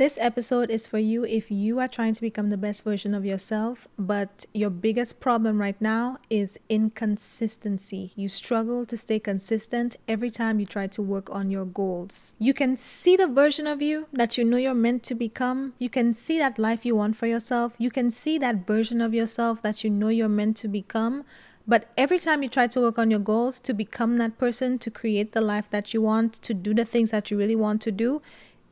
This episode is for you if you are trying to become the best version of yourself, but your biggest problem right now is inconsistency. You struggle to stay consistent every time you try to work on your goals. You can see the version of you that you know you're meant to become. You can see that life you want for yourself. You can see that version of yourself that you know you're meant to become. But every time you try to work on your goals to become that person, to create the life that you want, to do the things that you really want to do,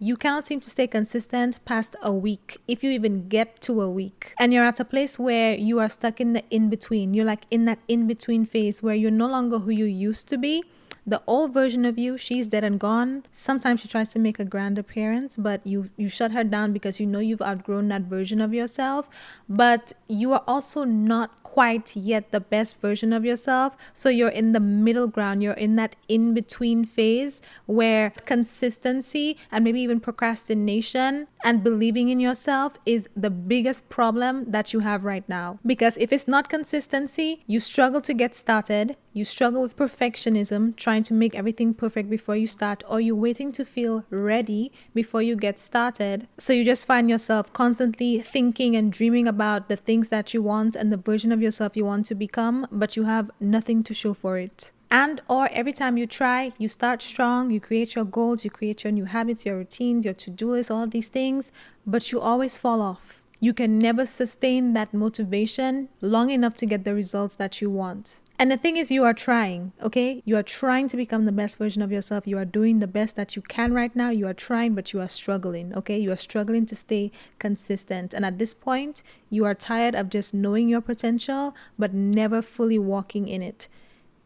you cannot seem to stay consistent past a week, if you even get to a week. And you're at a place where you are stuck in the in-between. You're like in that in-between phase where you're no longer who you used to be. The old version of you, she's dead and gone. Sometimes she tries to make a grand appearance, but you shut her down because you know you've outgrown that version of yourself. But you are also not quite yet the best version of yourself. So you're in the middle ground. You're in that in-between phase where consistency and maybe even procrastination and believing in yourself is the biggest problem that you have right now. Because if it's not consistency, you struggle to get started. You struggle with perfectionism, trying to make everything perfect before you start, or you're waiting to feel ready before you get started. So you just find yourself constantly thinking and dreaming about the things that you want and the version of yourself you want to become, but you have nothing to show for it. And or every time you try, you start strong, you create your goals, you create your new habits, your routines, your to-do list, all of these things, but you always fall off. You can never sustain that motivation long enough to get the results that you want. And the thing is, you are trying, okay? You are trying to become the best version of yourself. You are doing the best that you can right now. You are trying, but you are struggling, okay? You are struggling to stay consistent. And at this point, you are tired of just knowing your potential, but never fully walking in it.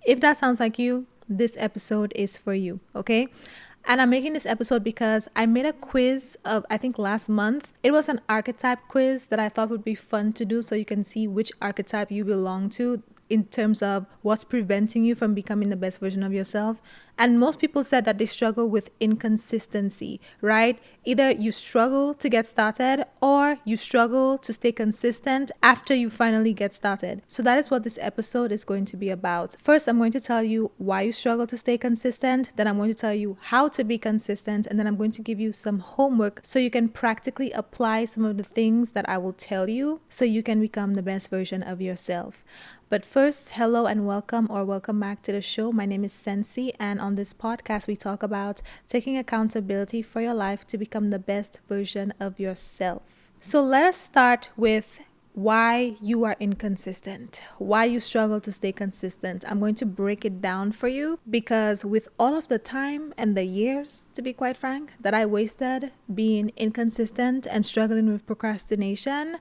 If that sounds like you, this episode is for you, okay? And I'm making this episode because I made a quiz of, I think last month. It was an archetype quiz that I thought would be fun to do so you can see which archetype you belong to in terms of what's preventing you from becoming the best version of yourself. And most people said that they struggle with inconsistency, right? Either you struggle to get started or you struggle to stay consistent after you finally get started. So that is what this episode is going to be about. First, I'm going to tell you why you struggle to stay consistent. Then I'm going to tell you how to be consistent. And then I'm going to give you some homework so you can practically apply some of the things that I will tell you so you can become the best version of yourself. But first, hello and welcome or welcome back to the show. My name is Sensi, and on this podcast, we talk about taking accountability for your life to become the best version of yourself. So let us start with why you are inconsistent, why you struggle to stay consistent. I'm going to break it down for you because with all of the time and the years, to be quite frank, that I wasted being inconsistent and struggling with procrastination,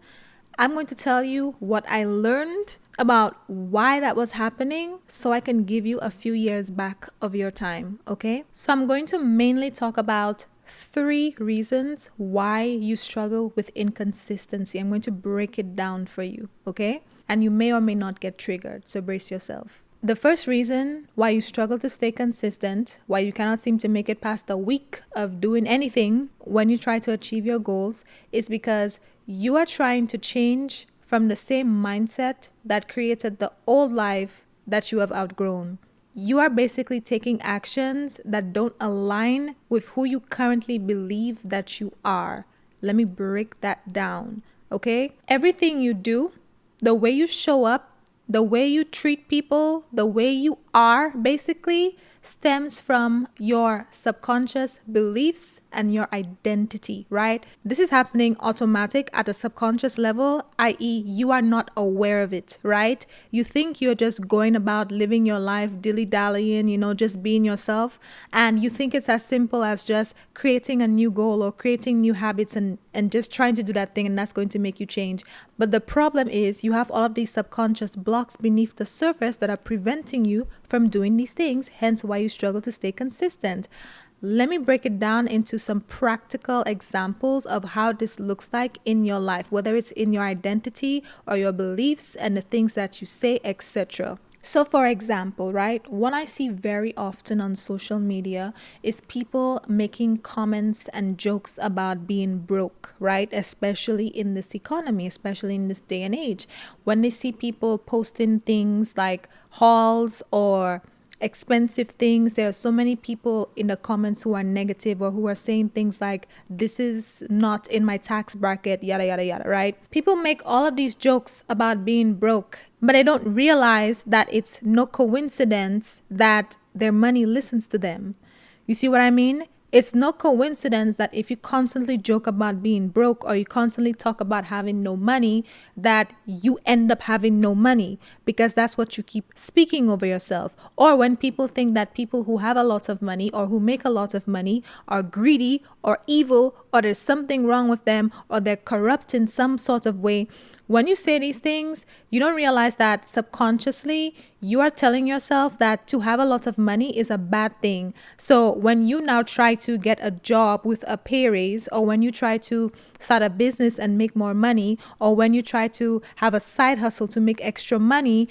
I'm going to tell you what I learned about why that was happening so I can give you a few years back of your time, okay? So I'm going to mainly talk about 3 reasons why you struggle with inconsistency. I'm going to break it down for you, okay? And you may or may not get triggered, so brace yourself. The first reason why you struggle to stay consistent, why you cannot seem to make it past a week of doing anything when you try to achieve your goals, is because you are trying to change from the same mindset that created the old life that you have outgrown. You are basically taking actions that don't align with who you currently believe that you are. Let me break that down, okay? Everything you do, the way you show up, the way you treat people, the way you are basically stems from your subconscious beliefs and your identity, right? This is happening automatic at a subconscious level, i.e. you are not aware of it, right? You think you're just going about living your life dilly-dallying, just being yourself, and you think it's as simple as just creating a new goal or creating new habits and just trying to do that thing, and that's going to make you change. But the problem is you have all of these subconscious blocks beneath the surface that are preventing you from doing these things, hence why you struggle to stay consistent. Let me break it down into some practical examples of how this looks like in your life, whether it's in your identity or your beliefs and the things that you say, etc. So for example, right, what I see very often on social media is people making comments and jokes about being broke, right? Especially in this economy, especially in this day and age. When they see people posting things like hauls or expensive things. There are so many people in the comments who are negative or who are saying things like, this is not in my tax bracket, yada, yada, yada, right? People make all of these jokes about being broke, but they don't realize that it's no coincidence that their money listens to them. You see what I mean? It's no coincidence that if you constantly joke about being broke or you constantly talk about having no money, that you end up having no money, because that's what you keep speaking over yourself. Or when people think that people who have a lot of money or who make a lot of money are greedy or evil, or there's something wrong with them, or they're corrupt in some sort of way. When you say these things, you don't realize that subconsciously you are telling yourself that to have a lot of money is a bad thing. So when you now try to get a job with a pay raise, or when you try to start a business and make more money, or when you try to have a side hustle to make extra money,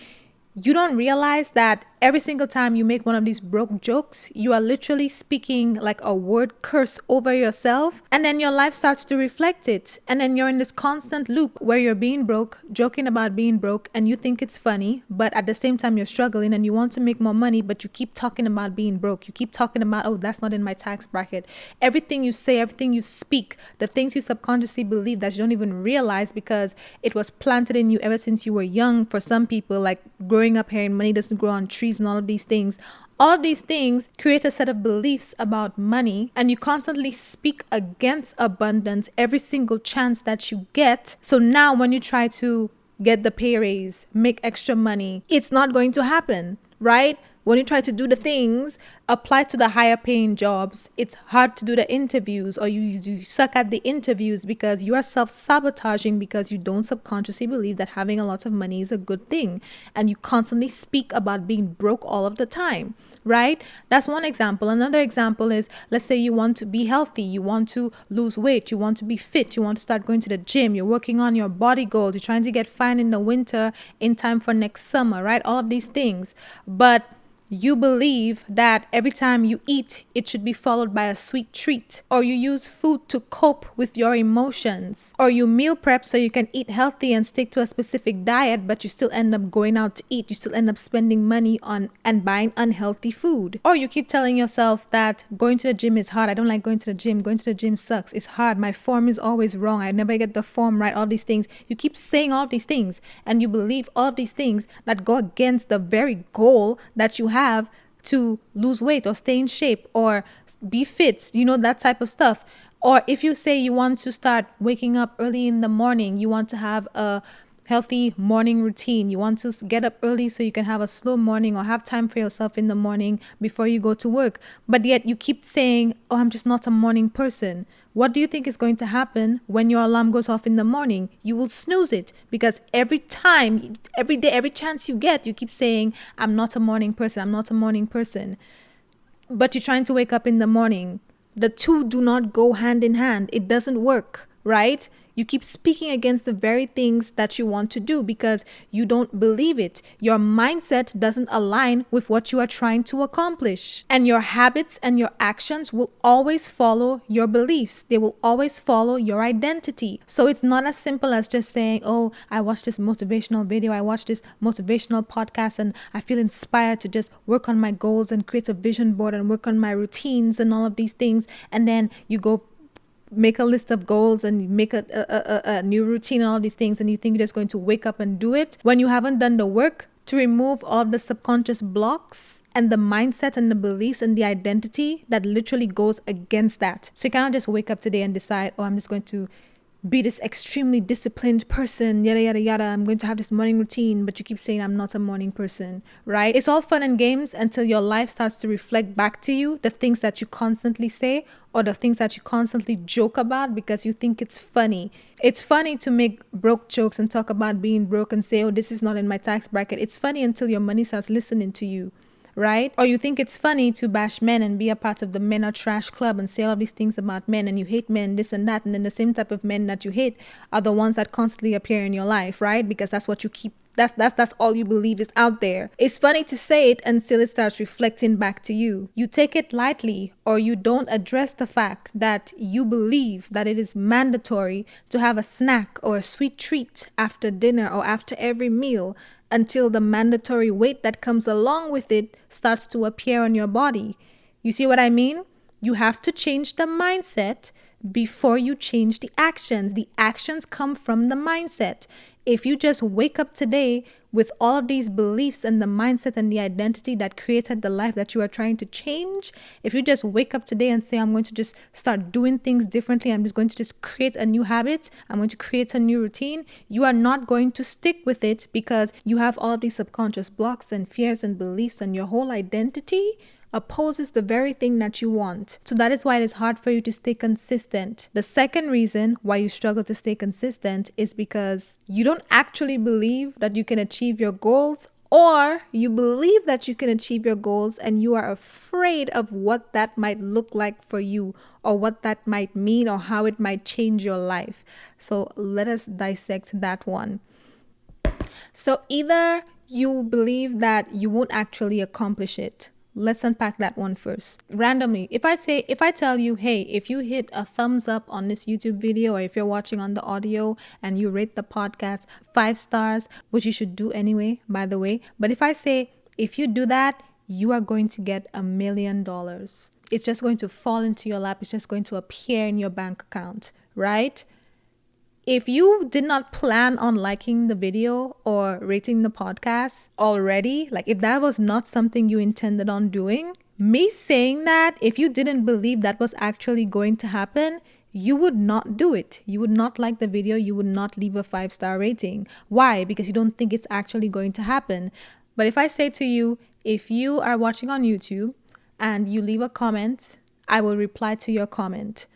you don't realize that every single time you make one of these broke jokes, you are literally speaking like a word curse over yourself, and then your life starts to reflect it. And then you're in this constant loop where you're being broke, joking about being broke, and you think it's funny, but at the same time you're struggling and you want to make more money, but you keep talking about being broke. You keep talking about, oh, that's not in my tax bracket. Everything you say, everything you speak, the things you subconsciously believe that you don't even realize because it was planted in you ever since you were young. For some people, like growing up hearing money doesn't grow on trees and all of these things. All of these things create a set of beliefs about money, and you constantly speak against abundance every single chance that you get. So now when you try to get the pay raise, make extra money, it's not going to happen, right? When you try to do the things, apply to the higher paying jobs, it's hard to do the interviews, or you suck at the interviews because you are self-sabotaging because you don't subconsciously believe that having a lot of money is a good thing. And you constantly speak about being broke all of the time, right? That's one example. Another example is, let's say you want to be healthy, you want to lose weight, you want to be fit, you want to start going to the gym, you're working on your body goals, you're trying to get fine in the winter in time for next summer, right? All of these things. But you believe that every time you eat, it should be followed by a sweet treat, or you use food to cope with your emotions, or you meal prep so you can eat healthy and stick to a specific diet, but you still end up going out to eat. You still end up spending money on and buying unhealthy food. Or you keep telling yourself that going to the gym is hard. I don't like going to the gym. Going to the gym sucks. It's hard. My form is always wrong. I never get the form right. All these things. You keep saying all these things, and you believe all of these things that go against the very goal that you have to lose weight or stay in shape or be fit, that type of stuff. Or if you say you want to start waking up early in the morning, you want to have a healthy morning routine, you want to get up early so you can have a slow morning or have time for yourself in the morning before you go to work, but yet you keep saying, oh, I'm just not a morning person. What do you think is going to happen when your alarm goes off in the morning? You will snooze it, because every time, every day, every chance you get, you keep saying, I'm not a morning person, I'm not a morning person. But you're trying to wake up in the morning. The two do not go hand in hand. It doesn't work, right? You keep speaking against the very things that you want to do because you don't believe it. Your mindset doesn't align with what you are trying to accomplish. And your habits and your actions will always follow your beliefs. They will always follow your identity. So it's not as simple as just saying, oh, I watched this motivational video, I watched this motivational podcast, and I feel inspired to just work on my goals and create a vision board and work on my routines and all of these things. And then you go make a list of goals and make a new routine and all these things, and you think you're just going to wake up and do it when you haven't done the work to remove all of the subconscious blocks and the mindset and the beliefs and the identity that literally goes against that. So you cannot just wake up today and decide, oh, I'm just going to be this extremely disciplined person, yada, yada, yada. I'm going to have this morning routine, but you keep saying I'm not a morning person, right? It's all fun and games until your life starts to reflect back to you the things that you constantly say or the things that you constantly joke about because you think it's funny. It's funny to make broke jokes and talk about being broke and say, oh, this is not in my tax bracket. It's funny until your money starts listening to you, right? Or you think it's funny to bash men and be a part of the men are trash club and say all of these things about men, and you hate men, this and that, and then the same type of men that you hate are the ones that constantly appear in your life, right? Because that's what you keep, that's all you believe is out there. It's funny to say it until it starts reflecting back to you. You take it lightly, or you don't address the fact that you believe that it is mandatory to have a snack or a sweet treat after dinner or after every meal. until the mandatory weight that comes along with it starts to appear on your body. You see what I mean? You have to change the mindset before you change the actions. The actions come from the mindset. If you just wake up today with all of these beliefs and the mindset and the identity that created the life that you are trying to change, if you just wake up today and say, I'm going to just start doing things differently, I'm just going to just create a new habit, I'm going to create a new routine, you are not going to stick with it because you have all of these subconscious blocks and fears and beliefs, and your whole identity opposes the very thing that you want. So that is why it is hard for you to stay consistent. The second reason why you struggle to stay consistent is because you don't actually believe that you can achieve your goals, or you believe that you can achieve your goals and you are afraid of what that might look like for you, or what that might mean, or how it might change your life. So let us dissect that one. So either you believe that you won't actually accomplish it. Let's unpack that one first. Randomly, if I tell you, hey, if you hit a thumbs up on this YouTube video, or if you're watching on the audio and you rate the podcast 5 stars, which you should do anyway, by the way. But if I say, if you do that, you are going to get $1 million. It's just going to fall into your lap. It's just going to appear in your bank account, right? If you did not plan on liking the video or rating the podcast already, like if that was not something you intended on doing, me saying that, if you didn't believe that was actually going to happen, you would not do it. You would not like the video. You would not leave a 5-star rating. Why? Because you don't think it's actually going to happen. But if I say to you, if you are watching on YouTube and you leave a comment, I will reply to your comment.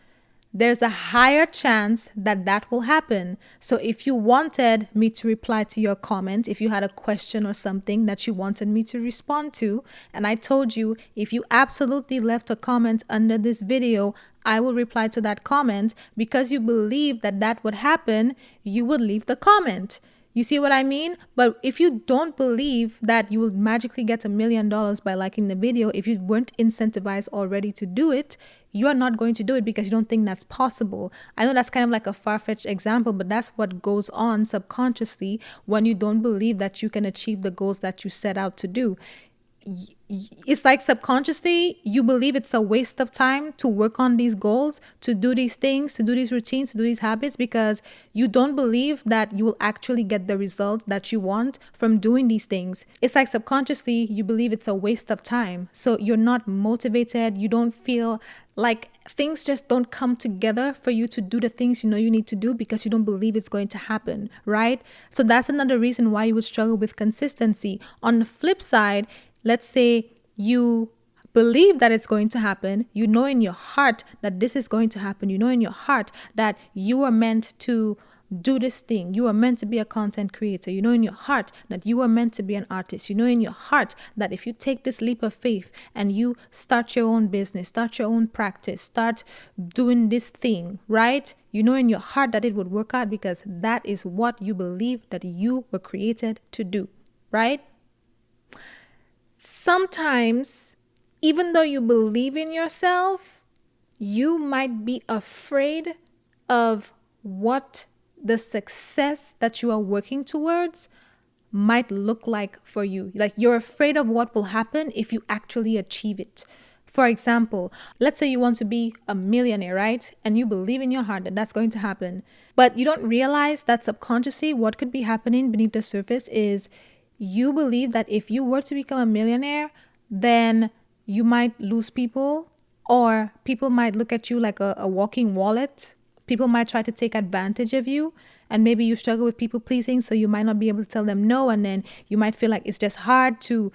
There's a higher chance that that will happen. So if you wanted me to reply to your comment, if you had a question or something that you wanted me to respond to, and I told you, if you absolutely left a comment under this video, I will reply to that comment, because you believe that that would happen, you would leave the comment. You see what I mean? But if you don't believe that you will magically get $1 million by liking the video, if you weren't incentivized already to do it, you are not going to do it because you don't think that's possible. I know that's kind of like a far-fetched example, but that's what goes on subconsciously when you don't believe that you can achieve the goals that you set out to do. It's like subconsciously you believe it's a waste of time to work on these goals, to do these things, to do these routines, to do these habits, because you don't believe that you will actually get the result that you want from doing these things. It's like subconsciously you believe it's a waste of time. So you're not motivated. You don't feel like things just don't come together for you to do the things you know you need to do because you don't believe it's going to happen, right? So that's another reason why you would struggle with consistency. On the flip side, let's say you believe that it's going to happen. You know in your heart that this is going to happen. You know in your heart that you are meant to do this thing. You are meant to be a content creator. You know in your heart that you are meant to be an artist. You know in your heart that if you take this leap of faith and you start your own business, start your own practice, start doing this thing, right? You know in your heart that it would work out because that is what you believe that you were created to do, right? Sometimes, even though you believe in yourself, you might be afraid of what the success that you are working towards might look like for you. Like you're afraid of what will happen if you actually achieve it. For example, let's say you want to be a millionaire, right? And you believe in your heart that that's going to happen. But you don't realize that subconsciously what could be happening beneath the surface is you believe that if you were to become a millionaire, then you might lose people, or people might look at you like a walking wallet. People might try to take advantage of you, and maybe you struggle with people pleasing, so you might not be able to tell them no, and then you might feel like it's just hard to,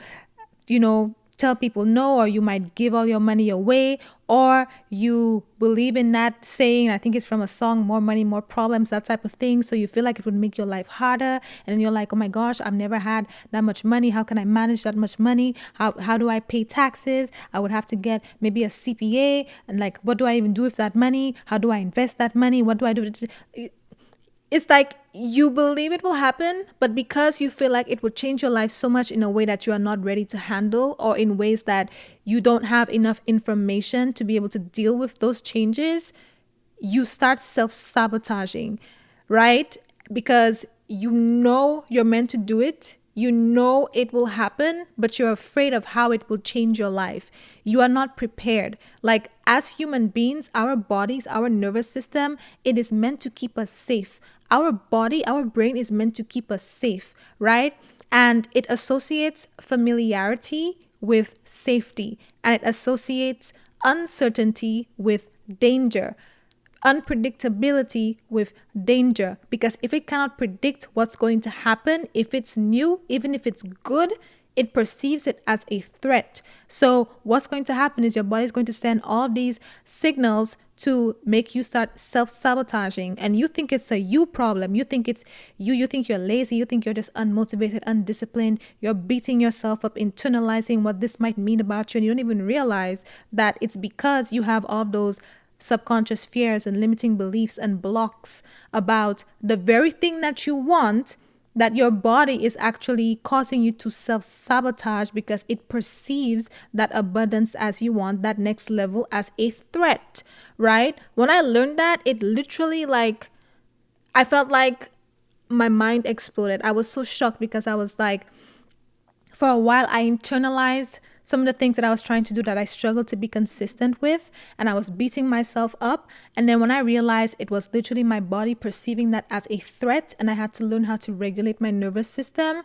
tell people no, or you might give all your money away, or you believe in that saying, I think it's from a song, more money, more problems, that type of thing. So you feel like it would make your life harder. And then you're like, oh my gosh, I've never had that much money. How can I manage that much money? How do I pay taxes? I would have to get maybe a CPA. And like, what do I even do with that money? How do I invest that money? What do I do? It's like you believe it will happen, but because you feel like it would change your life so much in a way that you are not ready to handle, or in ways that you don't have enough information to be able to deal with those changes, you start self-sabotaging, right? Because you know you're meant to do it. You know it will happen, but you're afraid of how it will change your life. You are not prepared. Like, as human beings, our bodies, our nervous system, it is meant to keep us safe. Our body, our brain is meant to keep us safe, right? And it associates familiarity with safety, and it associates uncertainty with danger, unpredictability with danger. Because if it cannot predict what's going to happen, if it's new, even if it's good, it perceives it as a threat. So what's going to happen is your body is going to send all of these signals to make you start self-sabotaging, and you think it's a you problem. You think it's you think you're lazy, you think you're just unmotivated, undisciplined, you're beating yourself up, internalizing what this might mean about you, and you don't even realize that it's because you have all of those subconscious fears and limiting beliefs and blocks about the very thing that you want, that your body is actually causing you to self-sabotage because it perceives that abundance as you want, that next level, as a threat, right? When I learned that, it literally, like, I felt like my mind exploded. I was so shocked because I was like, for a while, I internalized some of the things that I was trying to do that I struggled to be consistent with, and I was beating myself up. And then when I realized it was literally my body perceiving that as a threat, and I had to learn how to regulate my nervous system,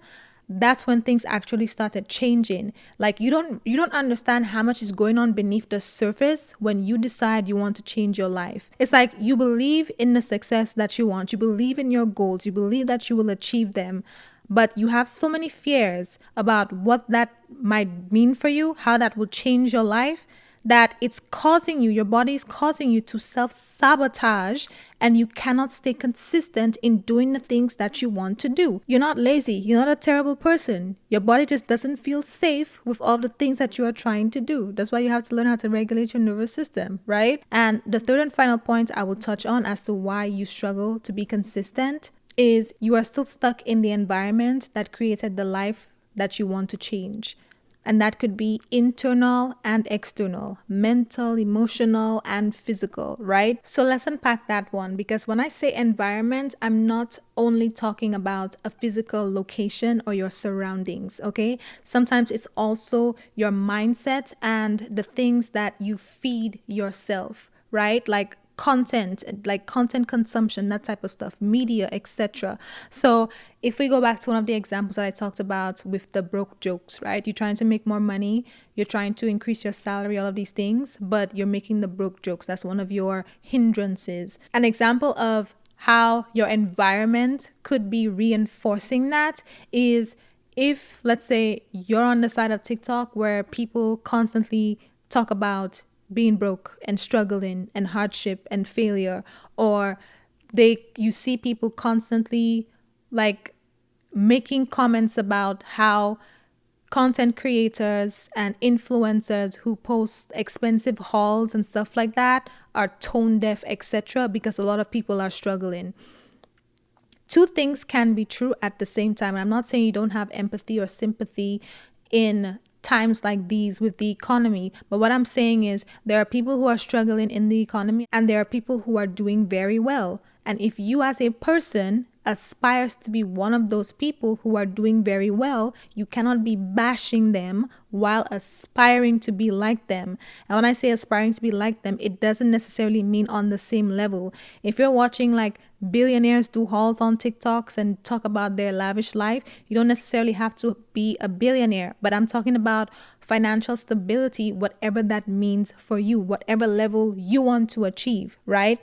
that's when things actually started changing. Like, you don't understand how much is going on beneath the surface when you decide you want to change your life. It's like you believe in the success that you want, you believe in your goals, you believe that you will achieve them, but you have so many fears about what that might mean for you, how that will change your life, that it's causing you, your body is causing you to self-sabotage, and you cannot stay consistent in doing the things that you want to do. You're not lazy. You're not a terrible person. Your body just doesn't feel safe with all the things that you are trying to do. That's why you have to learn how to regulate your nervous system, right? And the third and final point I will touch on as to why you struggle to be consistent is you are still stuck in the environment that created the life that you want to change. And that could be internal and external, mental, emotional, and physical, right? So let's unpack that one, because when I say environment, I'm not only talking about a physical location or your surroundings, okay? Sometimes it's also your mindset and the things that you feed yourself, right? Like content consumption, that type of stuff, media, etc. So if we go back to one of the examples that I talked about with the broke jokes, right? You're trying to make more money, you're trying to increase your salary, all of these things, but you're making the broke jokes. That's one of your hindrances. An example of how your environment could be reinforcing that is if, let's say, you're on the side of TikTok where people constantly talk about being broke and struggling and hardship and failure, or you see people constantly like making comments about how content creators and influencers who post expensive hauls and stuff like that are tone deaf, etc., because a lot of people are struggling. Two things can be true at the same time. And I'm not saying you don't have empathy or sympathy in times like these with the economy, but what I'm saying is there are people who are struggling in the economy and there are people who are doing very well. And if you as a person aspires to be one of those people who are doing very well, you cannot be bashing them while aspiring to be like them. And when I say aspiring to be like them, it doesn't necessarily mean on the same level. If you're watching like billionaires do hauls on TikToks and talk about their lavish life, you don't necessarily have to be a billionaire, but I'm talking about financial stability, whatever that means for you, whatever level you want to achieve, right?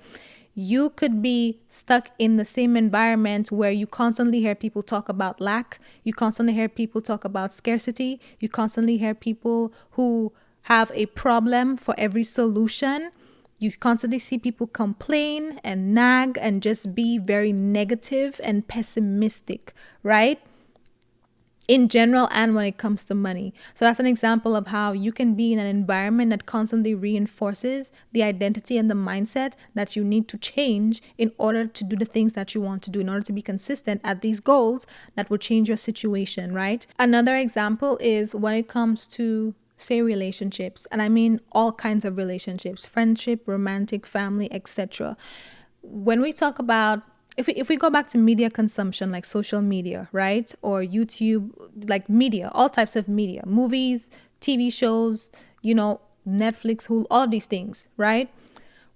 You could be stuck in the same environment where you constantly hear people talk about lack. You constantly hear people talk about scarcity. You constantly hear people who have a problem for every solution. You constantly see people complain and nag and just be very negative and pessimistic, right? In general and when it comes to money. So that's an example of how you can be in an environment that constantly reinforces the identity and the mindset that you need to change in order to do the things that you want to do, in order to be consistent at these goals that will change your situation, right? Another example is when it comes to, say, relationships, and I mean all kinds of relationships, friendship, romantic, family, etc. When we talk about if we go back to media consumption, like social media, right? Or YouTube, like media, all types of media, movies, TV shows, Netflix, Hulu, all of these things, right?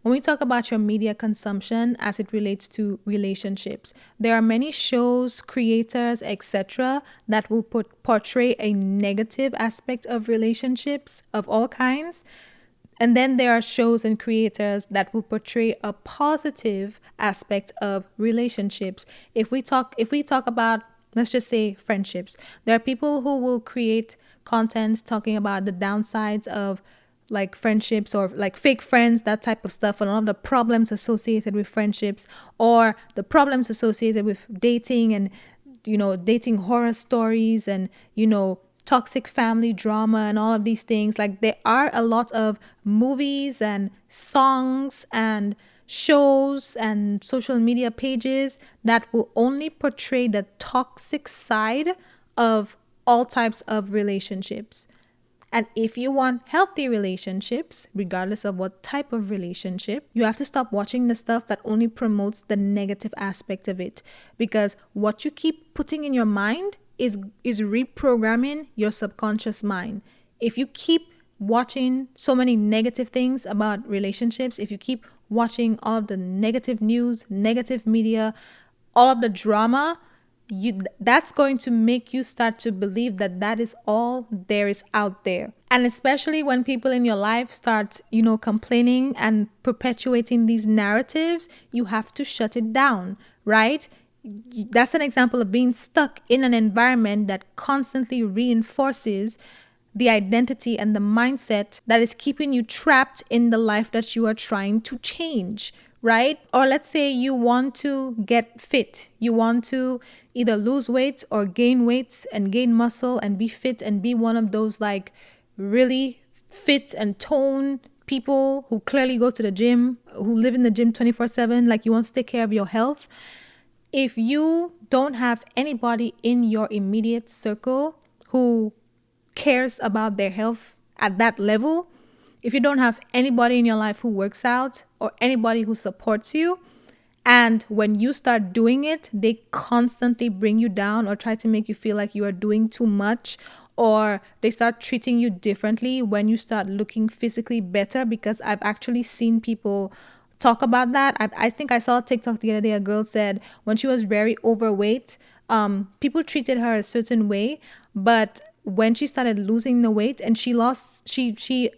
When we talk about your media consumption as it relates to relationships, there are many shows, creators, etc., that will portray a negative aspect of relationships of all kinds. And then there are shows and creators that will portray a positive aspect of relationships. If we talk about, let's just say, friendships, there are people who will create content talking about the downsides of like friendships, or like fake friends, that type of stuff, and all of the problems associated with friendships, or the problems associated with dating, and dating horror stories, and toxic family drama, and all of these things. Like, there are a lot of movies and songs and shows and social media pages that will only portray the toxic side of all types of relationships. And if you want healthy relationships, regardless of what type of relationship, you have to stop watching the stuff that only promotes the negative aspect of it. Because what you keep putting in your mind is reprogramming your subconscious mind. If you keep watching so many negative things about relationships, if you keep watching all of the negative news, negative media, all of the drama, that's going to make you start to believe that that is all there is out there. And especially when people in your life start complaining and perpetuating these narratives, you have to shut it down, right? That's an example of being stuck in an environment that constantly reinforces the identity and the mindset that is keeping you trapped in the life that you are trying to change, right? Or let's say you want to get fit. You want to either lose weight or gain weight and gain muscle and be fit and be one of those like really fit and toned people who clearly go to the gym, who live in the gym 24/7, like you want to take care of your health. If you don't have anybody in your immediate circle who cares about their health at that level, if you don't have anybody in your life who works out or anybody who supports you, and when you start doing it, they constantly bring you down or try to make you feel like you are doing too much, or they start treating you differently when you start looking physically better. Because I've actually seen people talk about that. I think I saw a TikTok the other day. A girl said when she was very overweight, people treated her a certain way, but when she started losing the weight and she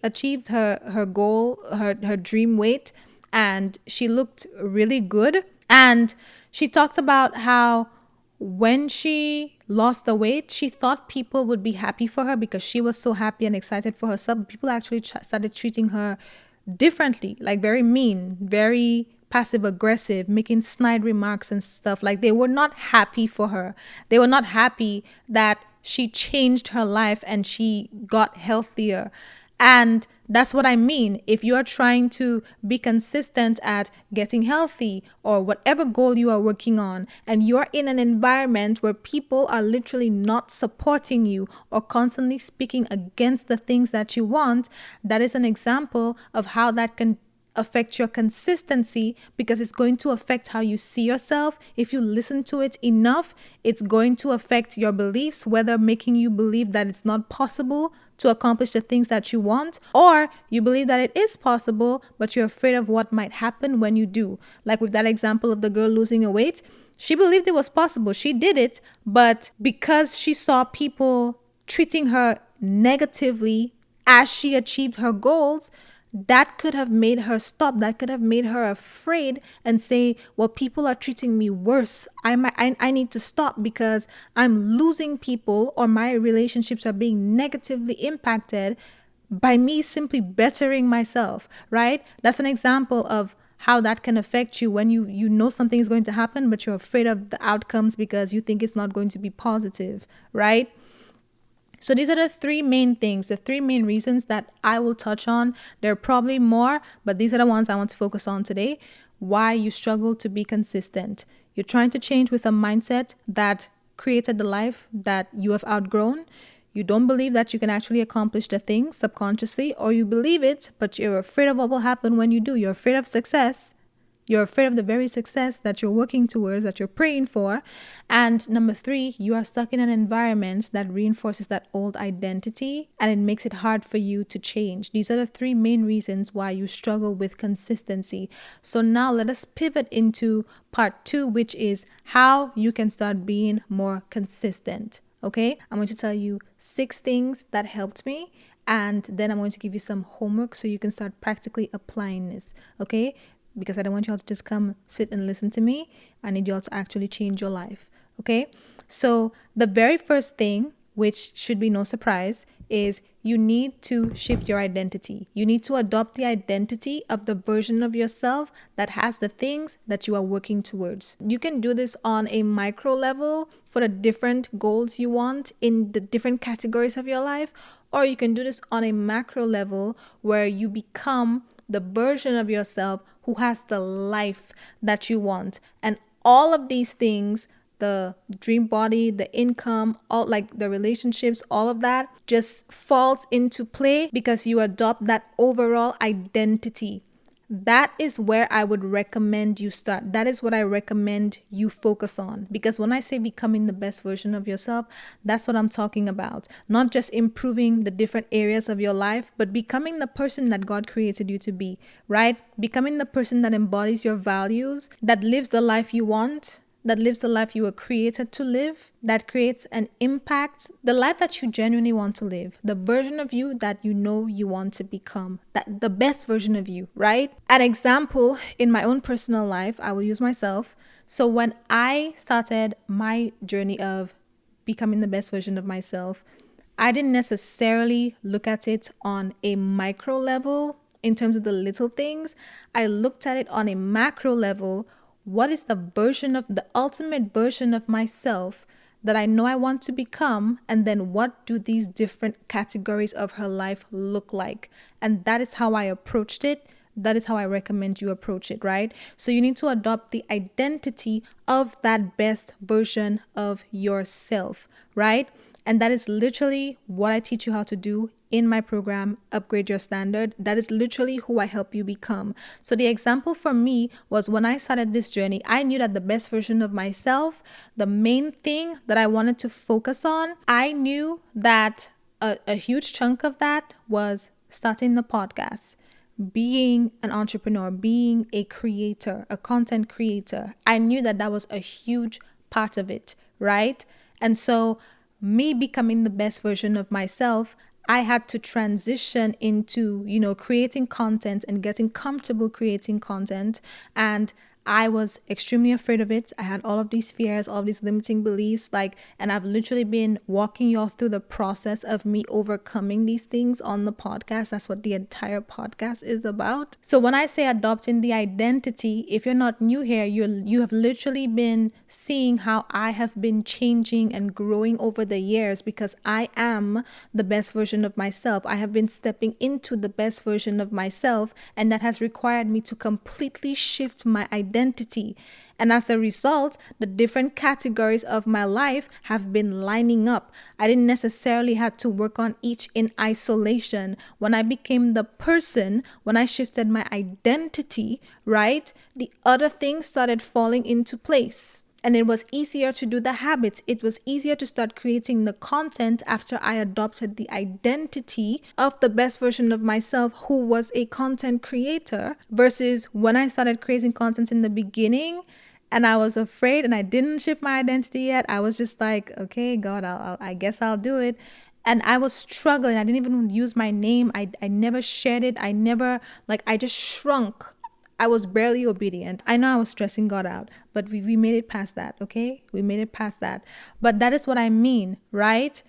achieved her goal, her dream weight, and she looked really good. And she talked about how when she lost the weight, she thought people would be happy for her because she was so happy and excited for herself. People actually started treating her differently, like very mean, very passive aggressive, making snide remarks and stuff. Like, they were not happy for her. They were not happy that she changed her life and she got healthier. And that's what I mean. If you are trying to be consistent at getting healthy or whatever goal you are working on, and you're in an environment where people are literally not supporting you or constantly speaking against the things that you want, that is an example of how that can affect your consistency, because it's going to affect how you see yourself. If you listen to it enough, it's going to affect your beliefs, whether making you believe that it's not possible to accomplish the things that you want, or you believe that it is possible, but you're afraid of what might happen when you do. Like with that example of the girl losing a weight, she believed it was possible. She did it, but because she saw people treating her negatively as she achieved her goals, that could have made her stop. That could have made her afraid and say, well, people are treating me worse. I need to stop because I'm losing people, or my relationships are being negatively impacted by me simply bettering myself, right? That's an example of how that can affect you when you know something is going to happen, but you're afraid of the outcomes because you think it's not going to be positive, right? So these are the three main things, the three main reasons that I will touch on. There are probably more, but these are the ones I want to focus on today. Why you struggle to be consistent. You're trying to change with a mindset that created the life that you have outgrown. You don't believe that you can actually accomplish the things subconsciously, or you believe it, but you're afraid of what will happen when you do. You're afraid of success. You're afraid of the very success that you're working towards, that you're praying for. And number 3, you are stuck in an environment that reinforces that old identity and it makes it hard for you to change. These are the 3 main reasons why you struggle with consistency. So now let us pivot into part 2, which is how you can start being more consistent. Okay, I'm going to tell you 6 things that helped me, and then I'm going to give you some homework so you can start practically applying this. Okay, because I don't want you all to just come sit and listen to me. I need you all to actually change your life. Okay, so the very first thing, which should be no surprise, is you need to shift your identity. You need to adopt the identity of the version of yourself that has the things that you are working towards. You can do this on a micro level for the different goals you want in the different categories of your life, or you can do this on a macro level where you become the version of yourself who has the life that you want. And all of these things, the dream body, the income, all like the relationships, all of that just falls into play because you adopt that overall identity. That is where I would recommend you start. That is what I recommend you focus on. Because when I say becoming the best version of yourself, that's what I'm talking about. Not just improving the different areas of your life, but becoming the person that God created you to be, right? Becoming the person that embodies your values, that lives the life you want, that lives the life you were created to live, that creates an impact, the life that you genuinely want to live, the version of you that you know you want to become, that the best version of you, right? An example in my own personal life, I will use myself. So when I started my journey of becoming the best version of myself, I didn't necessarily look at it on a micro level in terms of the little things. I looked at it on a macro level. What is the version of the ultimate version of myself that I know I want to become? And then what do these different categories of her life look like? And that is how I approached it. That is how I recommend you approach it, right? So you need to adopt the identity of that best version of yourself, right? And that is literally what I teach you how to do in my program, Upgrade Your Standard. That is literally who I help you become. So the example for me was when I started this journey, I knew that the best version of myself, the main thing that I wanted to focus on, I knew that a huge chunk of that was starting the podcast, being an entrepreneur, being a creator, a content creator. I knew that that was a huge part of it, right? And so me becoming the best version of myself, I had to transition into, creating content and getting comfortable creating content. And I was extremely afraid of it. I had all of these fears, all of these limiting beliefs, and I've literally been walking y'all through the process of me overcoming these things on the podcast. That's what the entire podcast is about. So when I say adopting the identity, if you're not new here, you have literally been seeing how I have been changing and growing over the years because I am the best version of myself. I have been stepping into the best version of myself, and that has required me to completely shift my identity. And as a result, the different categories of my life have been lining up. I didn't necessarily have to work on each in isolation. When I became the person, when I shifted my identity, right, the other things started falling into place. And it was easier to do the habits. It was easier to start creating the content after I adopted the identity of the best version of myself who was a content creator versus when I started creating content in the beginning and I was afraid and I didn't shift my identity yet. I was just like, okay, God, I guess I'll do it. And I was struggling. I didn't even use my name. I never shared it. I just shrunk. I was barely obedient. I know I was stressing God out, but we made it past that, okay? We made it past that. But that is what I mean, right?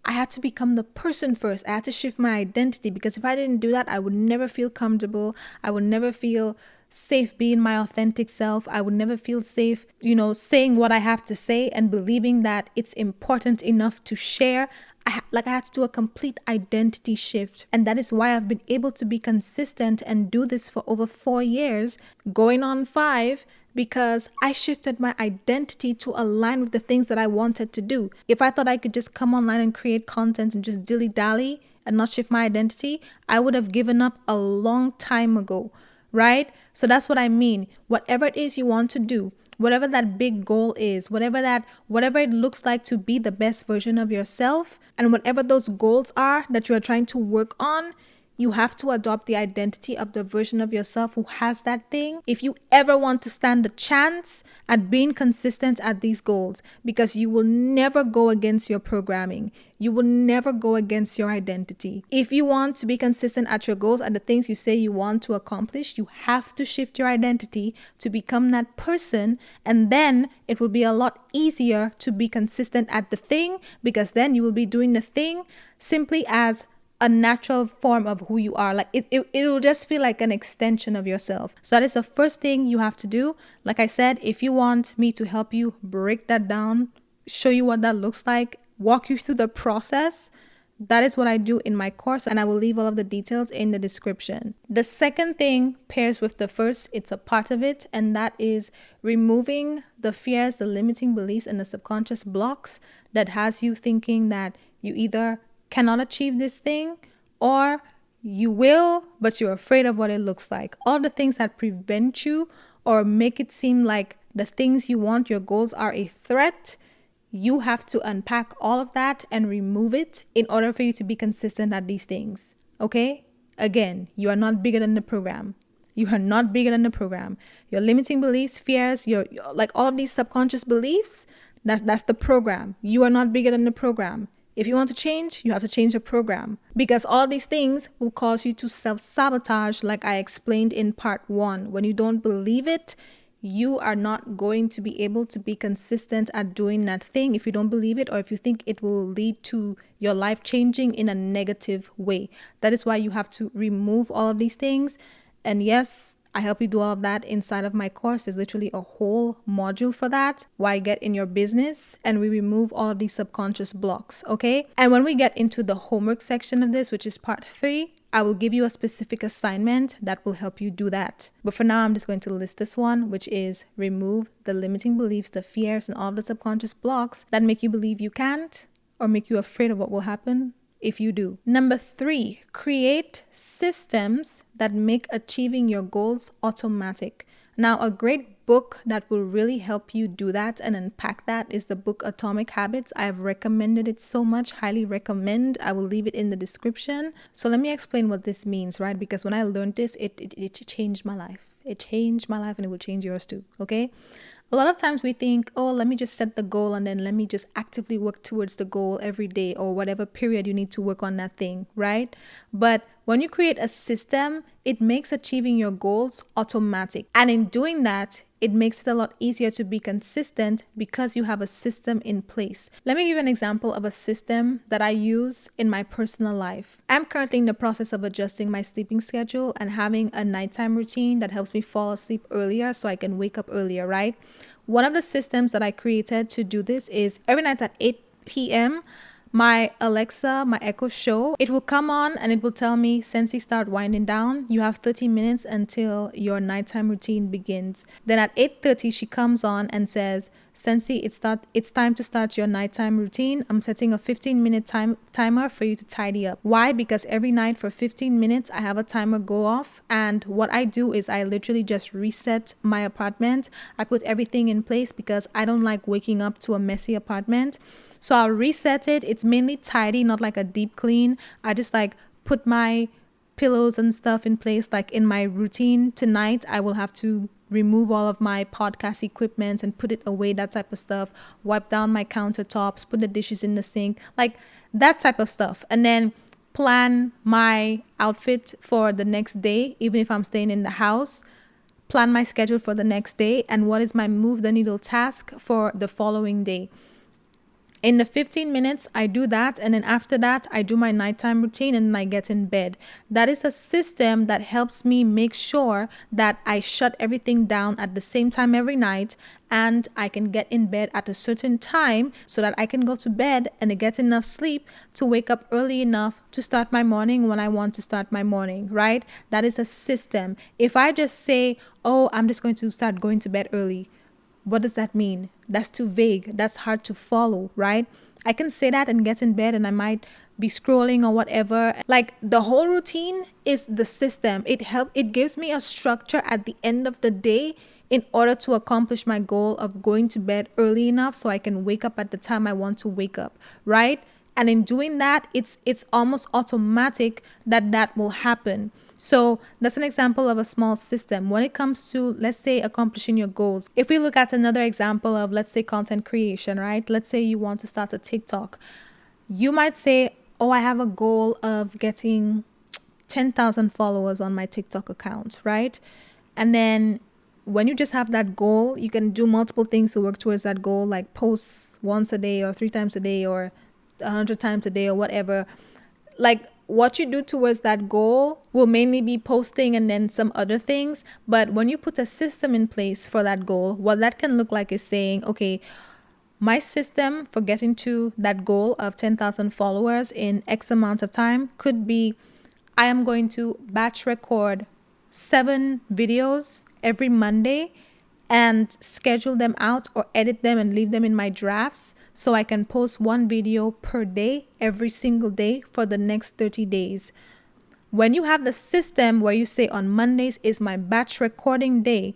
I had to become the person first. I had to shift my identity because if I didn't do that, I would never feel comfortable. I would never feel safe being my authentic self. I would never feel safe, saying what I have to say and believing that it's important enough to share. I had to do a complete identity shift. And that is why I've been able to be consistent and do this for over 4 years, going on 5, because I shifted my identity to align with the things that I wanted to do. If I thought I could just come online and create content and just dilly-dally and not shift my identity, I would have given up a long time ago, right? So that's what I mean. Whatever it is you want to do, whatever that big goal is, whatever it looks like to be the best version of yourself, and whatever those goals are that you are trying to work on, you have to adopt the identity of the version of yourself who has that thing if you ever want to stand a chance at being consistent at these goals, because you will never go against your programming. You will never go against your identity. If you want to be consistent at your goals and the things you say you want to accomplish, you have to shift your identity to become that person, and then it will be a lot easier to be consistent at the thing, because then you will be doing the thing simply as a natural form of who you are. Like it'll just feel like an extension of yourself. So that is the first thing you have to do. Like I said, if you want me to help you break that down, show you what that looks like, walk you through the process, that is what I do in my course, and I will leave all of the details in the description. The second thing pairs with the first, it's a part of it, and that is removing the fears, the limiting beliefs, and the subconscious blocks that has you thinking that you either cannot achieve this thing, or you will, but you're afraid of what it looks like. All the things that prevent you or make it seem like the things you want, your goals, are a threat. You have to unpack all of that and remove it in order for you to be consistent at these things. Okay? Again, you are not bigger than the program. You are not bigger than the program. Your limiting beliefs, fears, your like all of these subconscious beliefs, that's the program. You are not bigger than the program. If you want to change, you have to change the program, because all these things will cause you to self-sabotage, like I explained in part 1. When you don't believe it, you are not going to be able to be consistent at doing that thing if you don't believe it, or if you think it will lead to your life changing in a negative way. That is why you have to remove all of these things. And yes, I help you do all of that inside of my course. There's literally a whole module for that, why get in your business, and we remove all of these subconscious blocks, okay? And when we get into the homework section of this, which is part 3, I will give you a specific assignment that will help you do that. But for now, I'm just going to list this one, which is remove the limiting beliefs, the fears, and all of the subconscious blocks that make you believe you can't, or make you afraid of what will happen if you do. Number 3, create systems that make achieving your goals automatic. Now, a great book that will really help you do that and unpack that is the book Atomic Habits. I have recommended it so much, highly recommend. I will leave it in the description. So let me explain what this means, right? Because when I learned this, it changed my life. It changed my life, and it will change yours too, okay? A lot of times we think, oh, let me just set the goal and then let me just actively work towards the goal every day or whatever period you need to work on that thing, right? But when you create a system, it makes achieving your goals automatic. And in doing that, it makes it a lot easier to be consistent because you have a system in place. Let me give you an example of a system that I use in my personal life. I'm currently in the process of adjusting my sleeping schedule and having a nighttime routine that helps me fall asleep earlier so I can wake up earlier, right? One of the systems that I created to do this is every night at 8 p.m., my Alexa, my Echo Show, it will come on and it will tell me, Sensi, start winding down. You have 30 minutes until your nighttime routine begins. Then at 8:30, she comes on and says, Sensi, it's time to start your nighttime routine. I'm setting a 15-minute timer for you to tidy up. Why? Because every night for 15 minutes, I have a timer go off. And what I do is I literally just reset my apartment. I put everything in place because I don't like waking up to a messy apartment. So I'll reset it. It's mainly tidy, not like a deep clean. I just like put my pillows and stuff in place. Like in my routine tonight, I will have to remove all of my podcast equipment and put it away, that type of stuff. Wipe down my countertops, put the dishes in the sink, like that type of stuff. And then plan my outfit for the next day, even if I'm staying in the house. Plan my schedule for the next day and what is my move the needle task for the following day. In the 15 minutes, I do that. And then after that, I do my nighttime routine and then I get in bed. That is a system that helps me make sure that I shut everything down at the same time every night. And I can get in bed at a certain time so that I can go to bed and get enough sleep to wake up early enough to start my morning when I want to start my morning, right? That is a system. If I just say, oh, I'm just going to start going to bed early, What does that mean? That's too vague. That's hard to follow, right? I can say that and get in bed and I might be scrolling or whatever. Like the whole routine is the system. It gives me a structure at the end of the day in order to accomplish my goal of going to bed early enough so I can wake up at the time I want to wake up, right? And in doing that, it's almost automatic that that will happen. So that's an example of a small system. When it comes to, let's say, accomplishing your goals, if we look at another example of, let's say, content creation, right? Let's say you want to start a TikTok. You might say, oh, I have a goal of getting 10,000 followers on my TikTok account, right? And then when you just have that goal, you can do multiple things to work towards that goal, like post once a day or 3 times a day or 100 times a day or whatever. Like what you do towards that goal will mainly be posting and then some other things. But when you put a system in place for that goal, what that can look like is saying, okay, my system for getting to that goal of 10,000 followers in X amount of time could be, I am going to batch record 7 videos every Monday and schedule them out or edit them and leave them in my drafts so I can post 1 video per day every single day for the next 30 days. When you have the system where you say on Mondays is my batch recording day,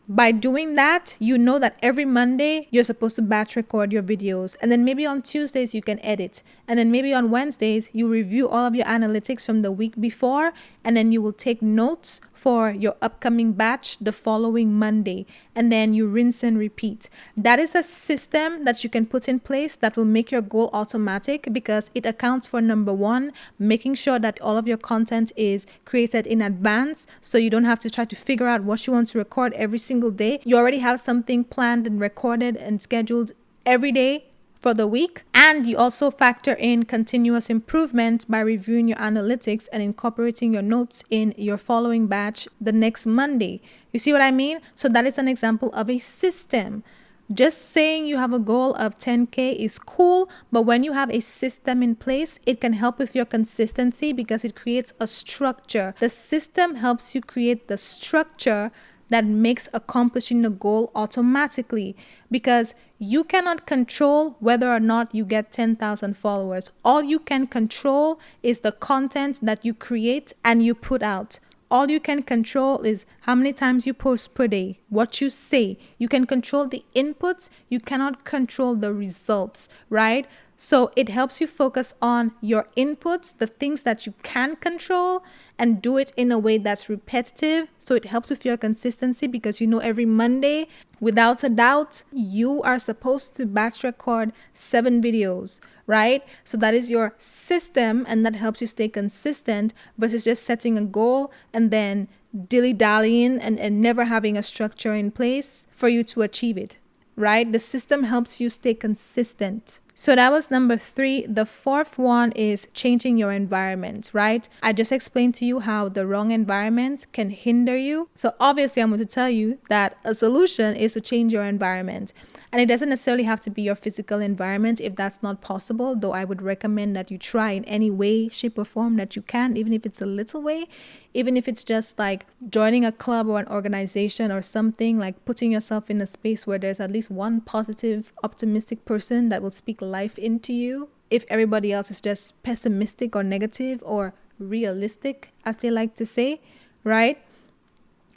by doing that, you know that every Monday you're supposed to batch record your videos. And then maybe on Tuesdays you can edit. And then maybe on Wednesdays you review all of your analytics from the week before. And then you will take notes for your upcoming batch the following Monday. And then you rinse and repeat. That is a system that you can put in place that will make your goal automatic because it accounts for, number one, making sure that all of your content is created in advance so you don't have to try to figure out what you want to record every single day. You already have something planned and recorded and scheduled every day for the week. And you also factor in continuous improvement by reviewing your analytics and incorporating your notes in your following batch the next Monday. You see what I mean? So that is an example of a system. Just saying you have a goal of 10K is cool, but when you have a system in place, it can help with your consistency because it creates a structure. The system helps you create the structure that makes accomplishing the goal automatically, because you cannot control whether or not you get 10,000 followers. All you can control is the content that you create and you put out. All you can control is how many times you post per day, what you say. You can control the inputs. You cannot control the results, right? So it helps you focus on your inputs, the things that you can control, and do it in a way that's repetitive. So it helps with your consistency because you know every Monday, without a doubt, you are supposed to batch record 7 videos, right? So that is your system and that helps you stay consistent versus just setting a goal and then dilly-dallying and never having a structure in place for you to achieve it, right? The system helps you stay consistent. So that was number 3. The 4th one is changing your environment, right? I just explained to you how the wrong environment can hinder you. So obviously I'm going to tell you that a solution is to change your environment. And it doesn't necessarily have to be your physical environment if that's not possible, though I would recommend that you try in any way, shape or form that you can, even if it's a little way, even if it's just like joining a club or an organization or something, like putting yourself in a space where there's at least one positive, optimistic person that will speak life into you. If everybody else is just pessimistic or negative or realistic, as they like to say, right?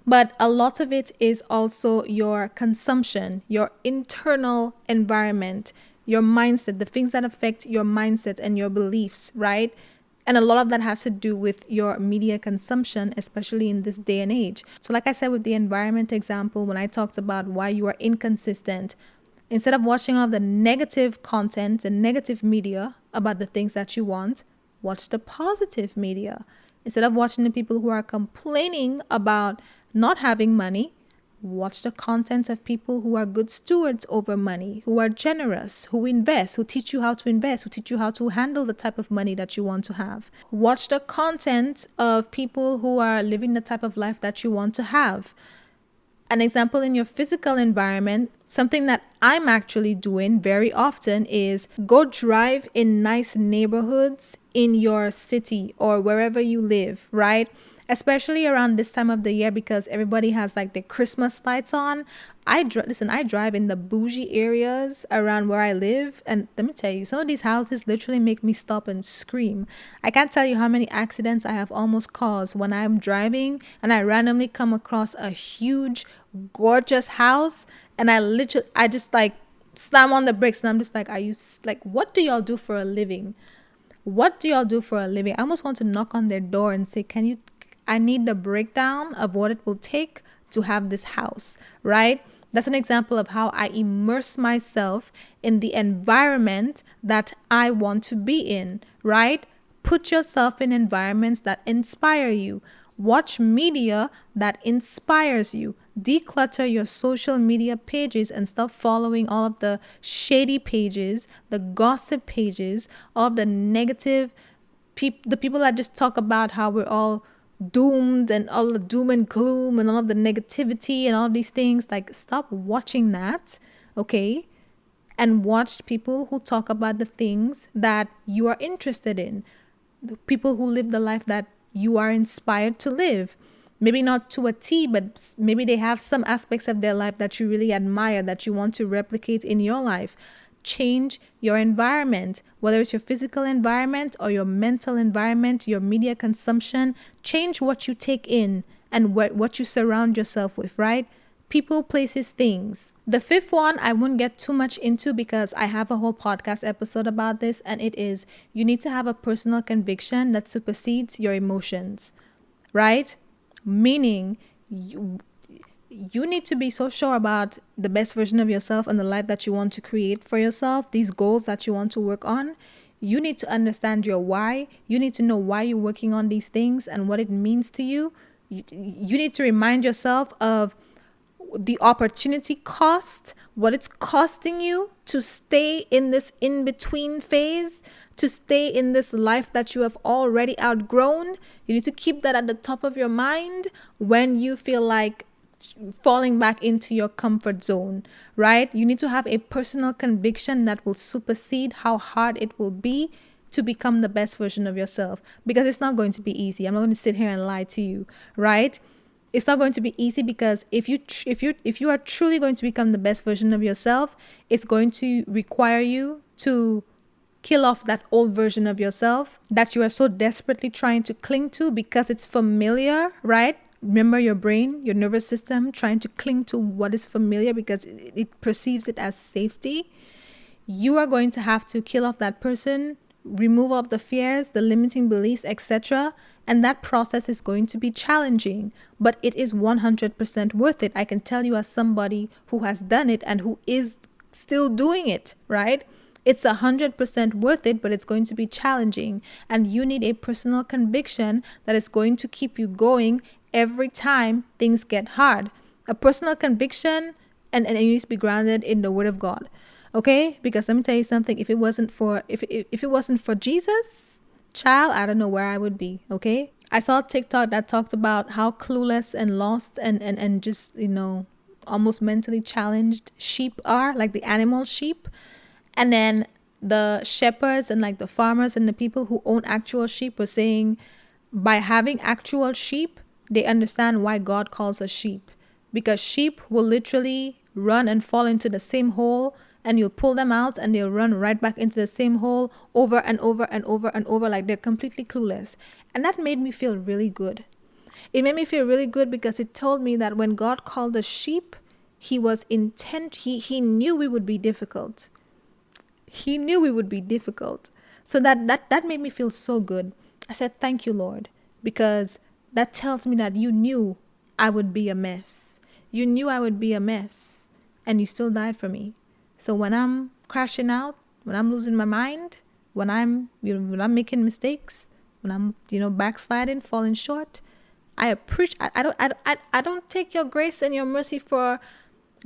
But a lot of it is also your consumption, your internal environment, your mindset, the things that affect your mindset and your beliefs, right? And a lot of that has to do with your media consumption, especially in this day and age. So like I said with the environment example, when I talked about why you are inconsistent, instead of watching all of the negative content and negative media about the things that you want, watch the positive media. Instead of watching the people who are complaining about not having money, watch the content of people who are good stewards over money, who are generous, who invest, who teach you how to invest, who teach you how to handle the type of money that you want to have. Watch the content of people who are living the type of life that you want to have. An example in your physical environment, something that I'm actually doing very often is go drive in nice neighborhoods in your city or wherever you live, right? especially around this time of the year because everybody has like their Christmas lights on. I drive in the bougie areas around where I live, and let me tell you, some of these houses literally make me stop and scream. I can't tell you how many accidents I have almost caused when I'm driving and I randomly come across a huge, gorgeous house, and I just like slam on the brakes, and I'm just like, like, what do y'all do for a living? What do y'all do for a living? I almost want to knock on their door and say, I need the breakdown of what it will take to have this house, right? That's an example of how I immerse myself in the environment that I want to be in, right? Put yourself in environments that inspire you. Watch media that inspires you. Declutter your social media pages and stop following all of the shady pages, the gossip pages, all of the negative the people that just talk about how we're all doomed and all the doom and gloom and all of the negativity and all these things. Like, stop watching that, okay? And watch people who talk about the things that you are interested in, the people who live the life that you are inspired to live. Maybe not to a T, but maybe they have some aspects of their life that you really admire, that you want to replicate in your life. Change your environment, whether it's your physical environment or your mental environment, your media consumption. Change what you take in and what you surround yourself with, right? People, places, things. The fifth one, I won't get too much into because I have a whole podcast episode about this, and it is you need to have a personal conviction that supersedes your emotions, right? Meaning, you need to be so sure about the best version of yourself and the life that you want to create for yourself, these goals that you want to work on. You need to understand your why. You need to know why you're working on these things and what it means to you. You need to remind yourself of the opportunity cost, what it's costing you to stay in this in-between phase, to stay in this life that you have already outgrown. You need to keep that at the top of your mind when you feel like falling back into your comfort zone, right? You need to have a personal conviction that will supersede how hard it will be to become the best version of yourself, because it's not going to be easy. I'm not going to sit here and lie to you, right? It's not going to be easy because if you are truly going to become the best version of yourself, it's going to require you to kill off that old version of yourself that you are so desperately trying to cling to because it's familiar, right? Remember, your brain, your nervous system trying to cling to what is familiar because it perceives it as safety. You are going to have to kill off that person, remove all the fears, the limiting beliefs, etc. And that process is going to be challenging, but it is 100% worth it. I can tell you as somebody who has done it and who is still doing it, right? It's 100% worth it, but it's going to be challenging. And you need a personal conviction that is going to keep you going every time things get hard. A personal conviction, and it needs to be grounded in the Word of God. Okay? Because let me tell you something, if it wasn't for Jesus, child, I don't know where I would be. Okay? I saw a TikTok that talked about how clueless and lost and just, almost mentally challenged sheep are, like the animal sheep. And then the shepherds and like the farmers and the people who own actual sheep were saying, by having actual sheep, they understand why God calls us sheep. Because sheep will literally run and fall into the same hole, and you'll pull them out and they'll run right back into the same hole over and over and over and over, like they're completely clueless. And that made me feel really good. It made me feel really good because it told me that when God called us sheep, he knew we would be difficult. He knew we would be difficult. So that made me feel so good. I said, thank you, Lord, because that tells me that you knew I would be a mess. You knew I would be a mess, and you still died for me. So when I'm crashing out, when I'm losing my mind, when I'm making mistakes, when I'm, backsliding, falling short, I appreciate. I don't take your grace and your mercy for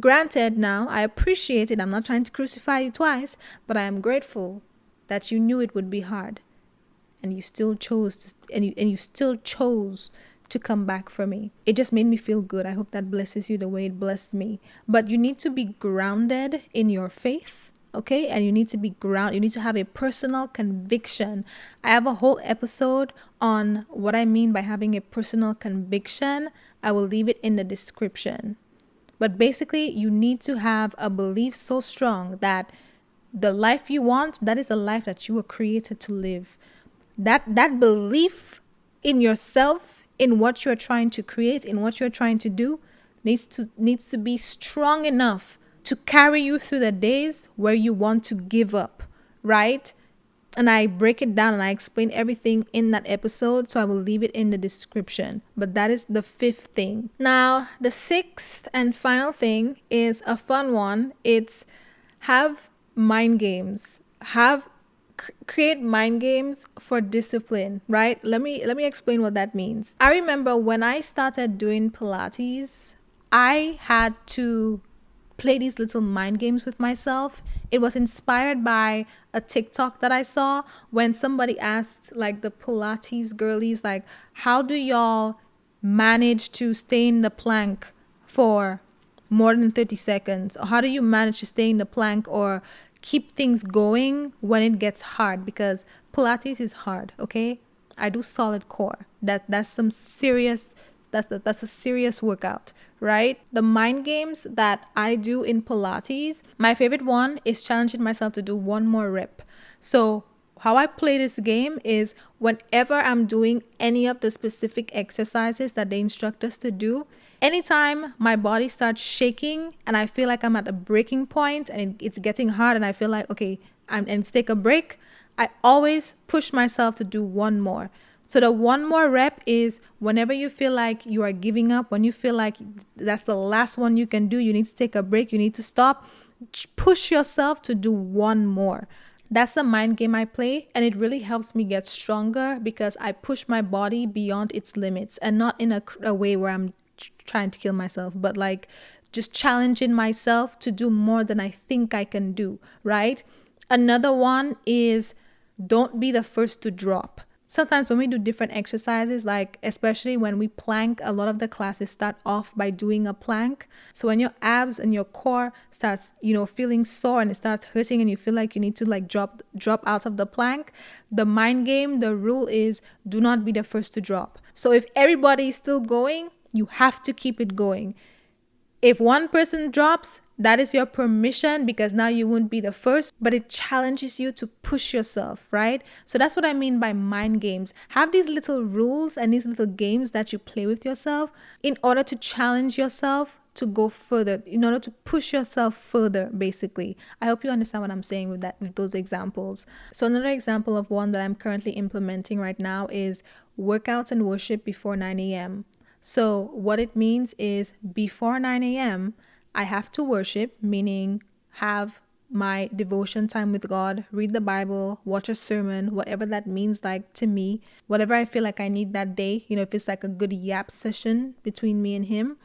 granted now. I appreciate it. I'm not trying to crucify you twice, but I am grateful that you knew it would be hard, and you still chose to come back for me. It just made me feel good. I hope that blesses you the way it blessed me. But you need to be grounded in your faith, okay? And you need to be grounded. You need to have a personal conviction. I have a whole episode on what I mean by having a personal conviction. I will leave it in the description. But basically, you need to have a belief so strong that the life you want, that is the life that you were created to live. That belief in yourself, in what you're trying to create, in what you're trying to do, needs to be strong enough to carry you through the days where you want to give up, right? And I break it down and I explain everything in that episode, so I will leave it in the description. But that is the 5th thing. Now, the 6th and final thing is a fun one. It's have mind games. Create mind games for discipline, right? Let me explain what that means. I remember when I started doing Pilates, I had to play these little mind games with myself. It was inspired by a TikTok that I saw when somebody asked like the Pilates girlies, like, how do y'all manage to stay in the plank for more than 30 seconds? Or how do you manage to stay in the plank or keep things going when it gets hard? Because Pilates is hard, okay? I do solid core. That's some serious, that's a serious workout, right? The mind games that I do in Pilates, my favorite one is challenging myself to do one more rep. So how I play this game is whenever I'm doing any of the specific exercises that they instruct us to do, anytime my body starts shaking and I feel like I'm at a breaking point and it's getting hard and I feel like, okay, I need to take a break, I always push myself to do one more. So the one more rep is whenever you feel like you are giving up, when you feel like that's the last one you can do, you need to take a break, you need to stop, push yourself to do one more. That's the mind game I play, and it really helps me get stronger because I push my body beyond its limits, and not in a way where I'm trying to kill myself, but like just challenging myself to do more than I think I can do, right? Another one is don't be the first to drop. Sometimes when we do different exercises, like especially when we plank, a lot of the classes start off by doing a plank. So when your abs and your core starts, feeling sore and it starts hurting and you feel like you need to like drop out of the plank, the mind game, the rule is do not be the first to drop. So if everybody is still going, you have to keep it going. If one person drops, that is your permission because now you won't be the first, but it challenges you to push yourself, right? So that's what I mean by mind games. Have these little rules and these little games that you play with yourself in order to challenge yourself to go further, in order to push yourself further, basically. I hope you understand what I'm saying with those examples. So another example of one that I'm currently implementing right now is workouts and worship before 9 a.m. So what it means is before 9 a.m., I have to worship, meaning have my devotion time with God, read the Bible, watch a sermon, whatever that means like to me, whatever I feel like I need that day, if it's like a good yap session between me and him,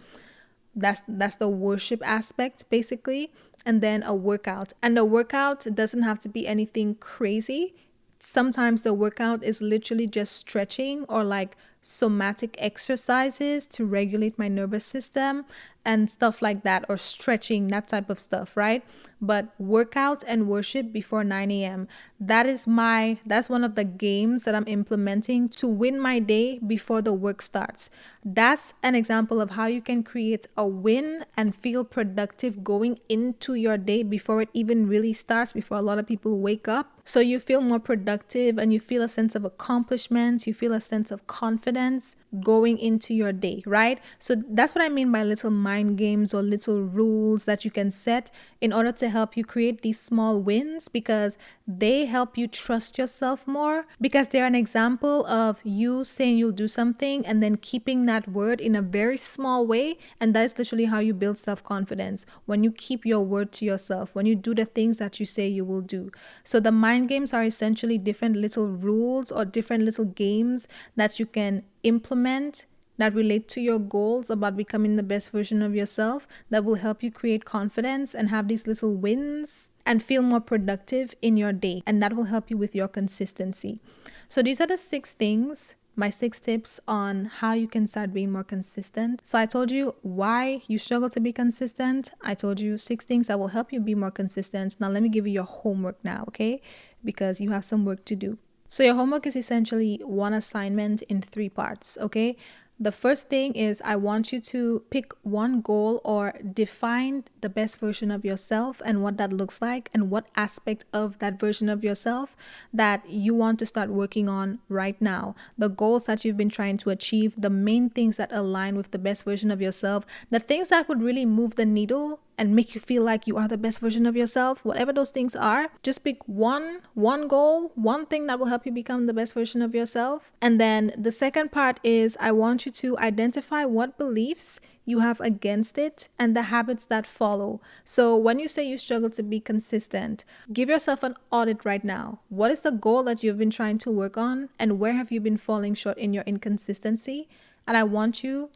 that's the worship aspect basically. And then a workout. And the workout doesn't have to be anything crazy. Sometimes the workout is literally just stretching or like somatic exercises to regulate my nervous system and stuff like that, or stretching, that type of stuff, right? But workout and worship before 9 a.m. That's one of the games that I'm implementing to win my day before the work starts. That's an example of how you can create a win and feel productive going into your day before it even really starts, before a lot of people wake up. So you feel more productive and you feel a sense of accomplishment, you feel a sense of confidence going into your day, right? So that's what I mean by little mind games or little rules that you can set in order to help you create these small wins, because they help you trust yourself more, because they're an example of you saying you'll do something and then keeping that word in a very small way. And that's literally how you build self-confidence, when you keep your word to yourself, when you do the things that you say you will do. So the mind games are essentially different little rules or different little games that you can implement that relate to your goals about becoming the best version of yourself, that will help you create confidence and have these little wins and feel more productive in your day. And that will help you with your consistency. So these are the 6 things my 6 tips on how you can start being more consistent. So I told you why you struggle to be consistent. I told you 6 things that will help you be more consistent. Now let me give you your homework now, okay? Because you have some work to do. So your homework is essentially one assignment in 3 parts, okay? The first thing is I want you to pick one goal or define the best version of yourself and what that looks like and what aspect of that version of yourself that you want to start working on right now. The goals that you've been trying to achieve, the main things that align with the best version of yourself, the things that would really move the needle and make you feel like you are the best version of yourself, whatever those things are. Just pick one goal, one thing that will help you become the best version of yourself. And then the second part is I want you to identify what beliefs you have against it and the habits that follow. So when you say you struggle to be consistent, give yourself an audit right now. What is the goal that you've been trying to work on, and where have you been falling short in your inconsistency? And I want you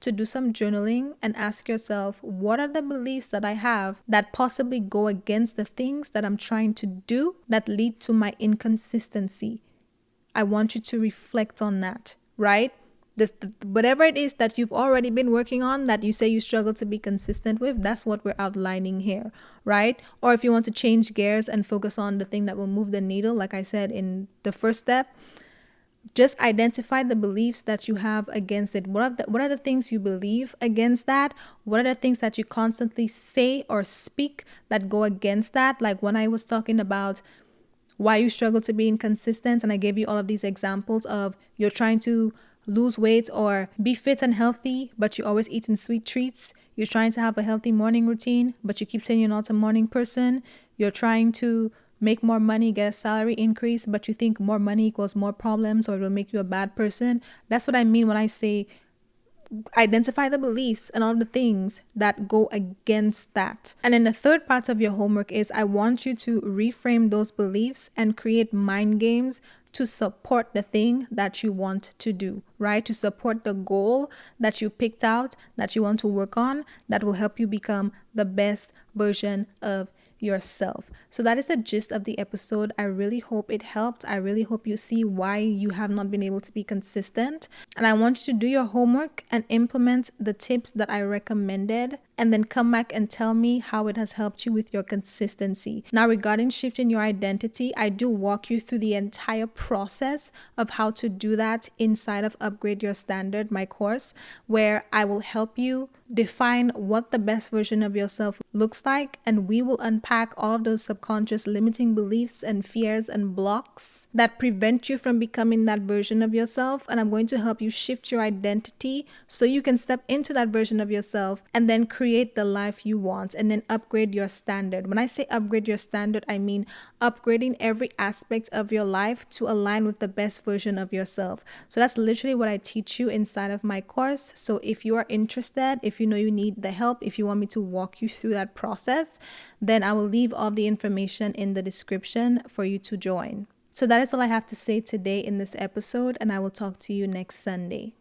to do some journaling and ask yourself, what are the beliefs that I have that possibly go against the things that I'm trying to do that lead to my inconsistency? I want you to reflect on that, right? Whatever it is that you've already been working on that you say you struggle to be consistent with, that's what we're outlining here, right? Or if you want to change gears and focus on the thing that will move the needle, like I said in the first step, just identify the beliefs that you have against it. What are the things you believe against that? What are the things that you constantly say or speak that go against that? Like when I was talking about why you struggle to be inconsistent, and I gave you all of these examples of you're trying to lose weight or be fit and healthy, but you're always eating sweet treats. You're trying to have a healthy morning routine, but you keep saying you're not a morning person. You're trying to make more money, get a salary increase, but you think more money equals more problems or it will make you a bad person. That's what I mean when I say identify the beliefs and all the things that go against that. And then the third part of your homework is I want you to reframe those beliefs and create mind games to support the thing that you want to do, right? To support the goal that you picked out, that you want to work on, that will help you become the best version of yourself. So that is the gist of the episode. I really hope it helped. I really hope you see why you have not been able to be consistent. And I want you to do your homework and implement the tips that I recommended, and then come back and tell me how it has helped you with your consistency. Now, regarding shifting your identity, I do walk you through the entire process of how to do that inside of Upgrade Your Standard, my course, where I will help you define what the best version of yourself looks like, and we will unpack all of those subconscious limiting beliefs and fears and blocks that prevent you from becoming that version of yourself. And I'm going to help you shift your identity so you can step into that version of yourself and then create the life you want, and then upgrade your standard. When I say upgrade your standard, I mean upgrading every aspect of your life to align with the best version of yourself. So that's literally what I teach you inside of my course. So if you are interested, if you know you need the help, if you want me to walk you through that process, then I will leave all the information in the description for you to join. So that is all I have to say today in this episode, and I will talk to you next Sunday.